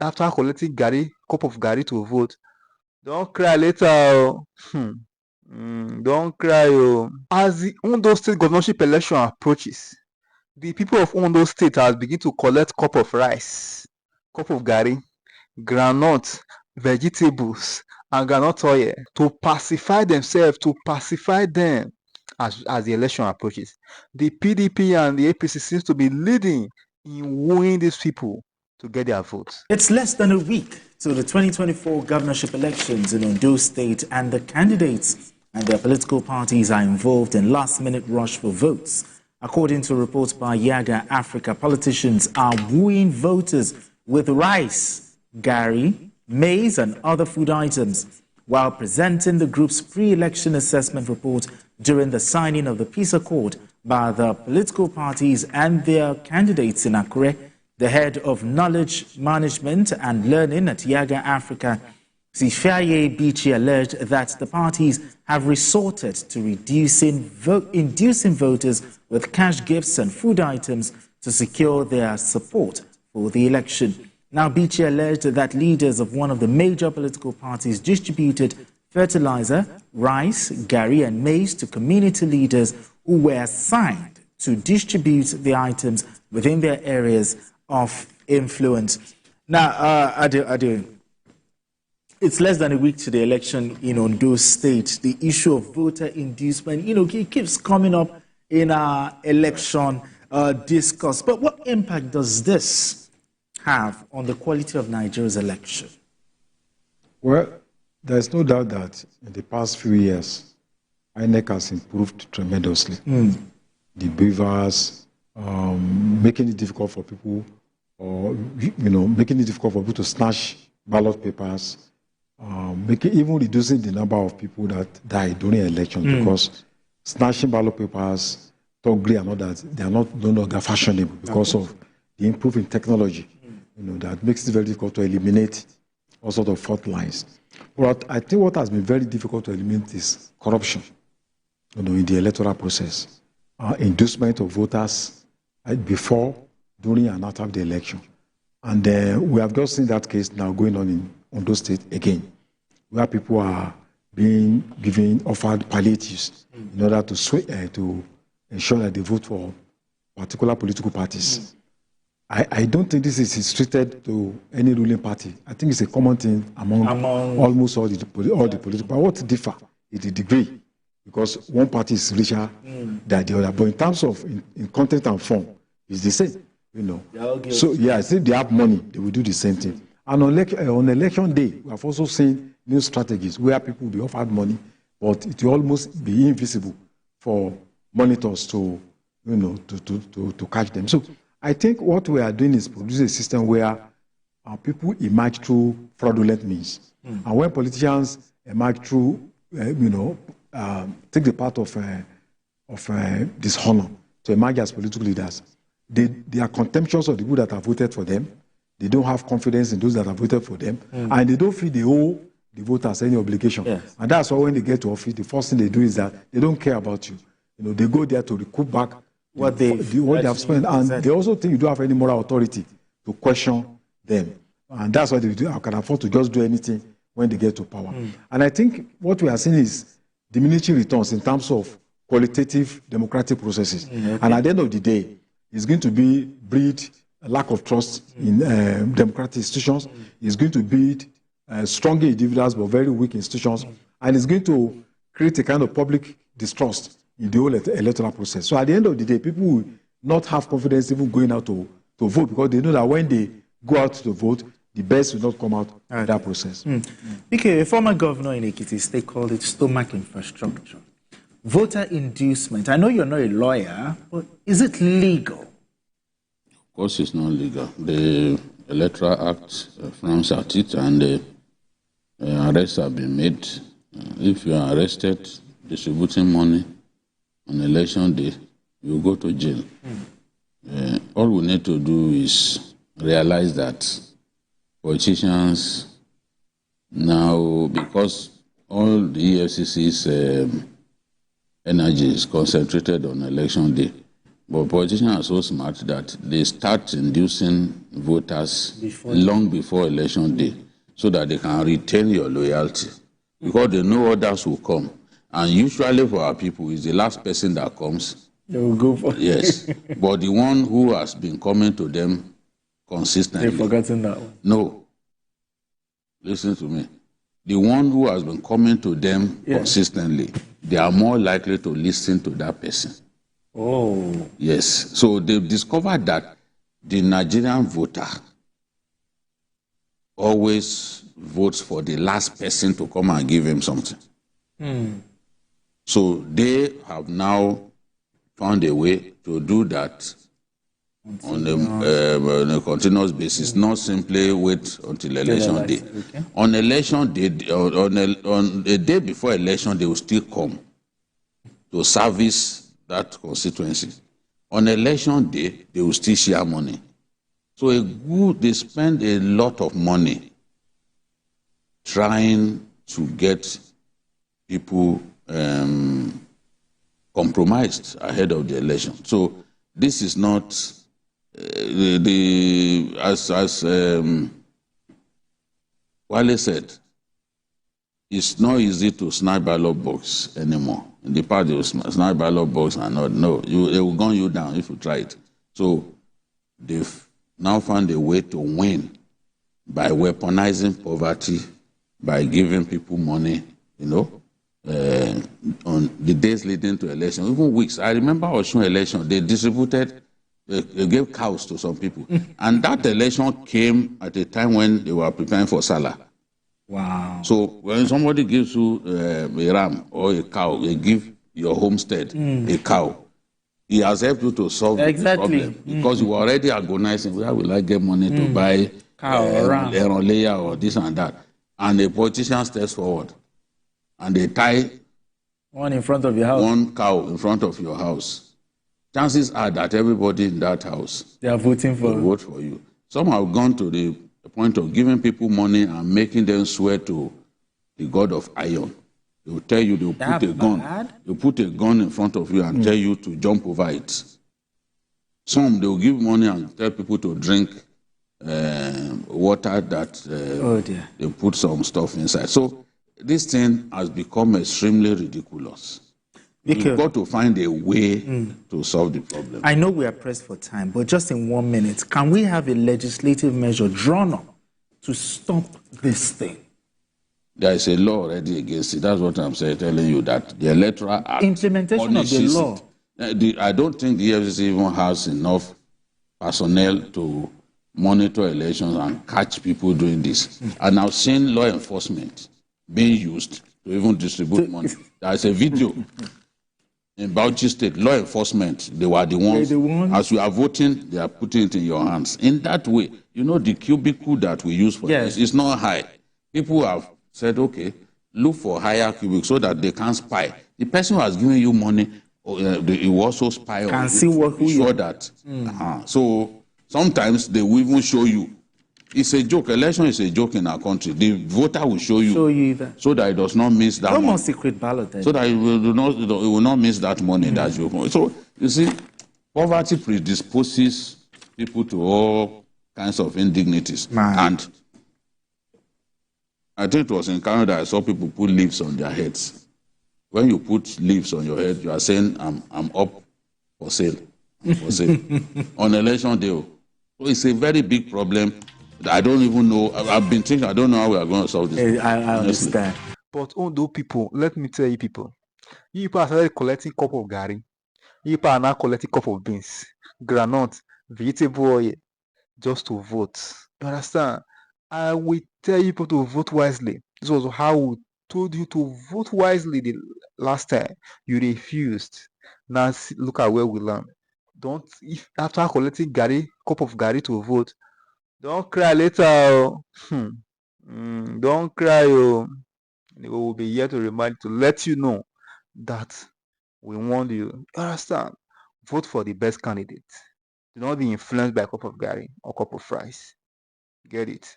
after collecting cup of Garri to vote. Don't cry later. Oh. Don't cry. Oh. As the Ondo State governorship election approaches, the people of Ondo State has begin to collect cup of rice, cup of Garri, groundnut, vegetables, and groundnut oil to pacify themselves, to pacify them as the election approaches. The PDP and the APC seems to be leading in wooing these people to get their votes. It's less than a week to the 2024 governorship elections in Ondo State, and the candidates and their political parties are involved in last-minute rush for votes. According to reports by Yaga Africa, politicians are wooing voters with rice, Garri, maize and other food items, while presenting the group's pre-election assessment report during the signing of the peace accord by the political parties and their candidates in Akure. The head of knowledge management and learning at Yaga Africa, Sifaye Bichi, alleged that the parties have resorted to inducing voters with cash gifts and food items to secure their support for the election. Now, Bichi alleged that leaders of one of the major political parties distributed fertilizer, rice, Garri and maize to community leaders who were assigned to distribute the items within their areas of influence. Now, Adu, it's less than a week to the election in Ondo State. The issue of voter inducement, it keeps coming up in our election discourse. But what impact does this have on the quality of Nigeria's election? Well, there's no doubt that in the past few years, INEC has improved tremendously. The beavers, making it difficult for people, making it difficult for people to snatch ballot papers, even reducing the number of people that die during elections because snatching ballot papers, thuggery and all that, they are no longer fashionable because of the improving technology, that makes it very difficult to eliminate all sorts of fault lines. But I think what has been very difficult to eliminate is corruption, in the electoral process, inducement of voters before, during, and after the election. And we have just seen that case now going on in Ondo State again, where people are being offered palliatives in order to ensure that they vote for particular political parties. I don't think this is restricted to any ruling party. I think it's a common thing among almost all the political. But what differ is the degree, because one party is richer than the other. But in terms of in content and form, it's the same. So yeah, if they have money, they will do the same thing. And on election day, we have also seen new strategies where people will be offered money, but it will almost be invisible for monitors to catch them. So I think what we are doing is produce a system where people emerge through fraudulent means. And when politicians emerge through, take the part of dishonor to emerge as political leaders, they are contemptuous of the people that have voted for them. They don't have confidence in those that have voted for them. And they don't feel they owe the voters any obligation. Yes. And that's why when they get to office, the first thing they do is that they don't care about you. They go there to recoup back what they have spent. And they also think you don't have any moral authority to question them. And that's why they do. I can afford to just do anything when they get to power. And I think what we are seeing is diminishing returns in terms of qualitative democratic processes. And at the end of the day, it's going to breed a lack of trust in democratic institutions. It's going to breed strong individuals but very weak institutions. And it's going to create a kind of public distrust in the whole electoral process. So at the end of the day, people will not have confidence even going out to vote, because they know that when they go out to vote, the best will not come out of that process. Okay, a former governor in Ekiti State called it stomach infrastructure. Voter inducement. I know you're not a lawyer, but is it legal? Of course it's not legal. The Electoral Act frowns at it, and arrests have been made. If you are arrested distributing money on election day, you go to jail. All we need to do is realize that politicians now, because all the EFCC's energy is concentrated on election day, But politicians are so smart that they start inducing voters long before election day so that they can retain your loyalty. Because they know others will come. And usually for our people, it's the last person that comes. They will go for Yes. But the one who has been coming to them consistently. They've forgotten that one. No. Listen to me. The one who has been coming to them consistently, they are more likely to listen to that person. Oh. Yes. So they've discovered that the Nigerian voter always votes for the last person to come and give him something. So they have now found a way to do that on a continuous basis, not simply wait until election day. Okay. On election day, on the day before election, they will still come to service that constituency. On election day, they will still share money. So they spend a lot of money trying to get people compromised ahead of the election. So this is not as Wale said, it's not easy to snipe ballot box anymore. In the past, they will snipe ballot box and not. No, they will gun you down if you try it. So they've now found a way to win by weaponizing poverty, by giving people money, on the days leading to election, even weeks. I remember Osun election, they gave cows to some people. And that election came at a time when they were preparing for Salah. Wow. So when somebody gives you a ram or a cow, they give your homestead a cow, he has helped you to solve the problem. Because you were already agonizing, where will I get money to buy cow or ram or this and that? And the politician steps forward and they tie one in front of your house. One cow in front of your house. Chances are that everybody in that house they are voting for will vote for you. Some have gone to the point of giving people money and making them swear to the God of iron. They will tell you they'll put a gun. They'll put a gun in front of you and tell you to jump over it. Some they will give money and tell people to drink water that they put some stuff inside. So this thing has become extremely ridiculous. We've got to find a way to solve the problem. I know we are pressed for time, but just in 1 minute, can we have a legislative measure drawn up to stop this thing? There is a law already against it. That's what I'm saying, telling you that the Electoral Act implementation of the law. I don't think the EFCC even has enough personnel to monitor elections and catch people doing this. And I've seen law enforcement being used to even distribute money. There's a video in Bauchi State, law enforcement, they were the ones, as you are voting, they are putting it in your hands. In that way, the cubicle that we use for this is not high. People have said, okay, look for higher cubicle so that they can spy. The person who has given you money, he will also spy on you. Can see who you are. That. So sometimes they will even show you. It's a joke. Election is a joke in our country. The voter will show you that. So that it does not miss that money. No more secret ballot. Then. So that it will not miss that money that you want. So, you see, poverty predisposes people to all kinds of indignities. And I think it was in Canada I saw people put leaves on their heads. When you put leaves on your head, you are saying, I'm up for sale. On election day. So it's a very big problem. I don't even know. I've been thinking, I don't know how we are going to solve this. I understand. But Ondo people, let me tell you people are started collecting cup of Garri. You people are now collecting cup of beans, granite, vegetable oil, just to vote. You understand? I will tell you people to vote wisely. This was how we told you to vote wisely the last time. You refused. Now look at where we land. If after collecting cup of Garri to vote, don't cry later. Don't cry. We will be here to let you know that we warned you. You understand? Vote for the best candidate. Do not be influenced by a cup of Garri or cup of rice. Get it?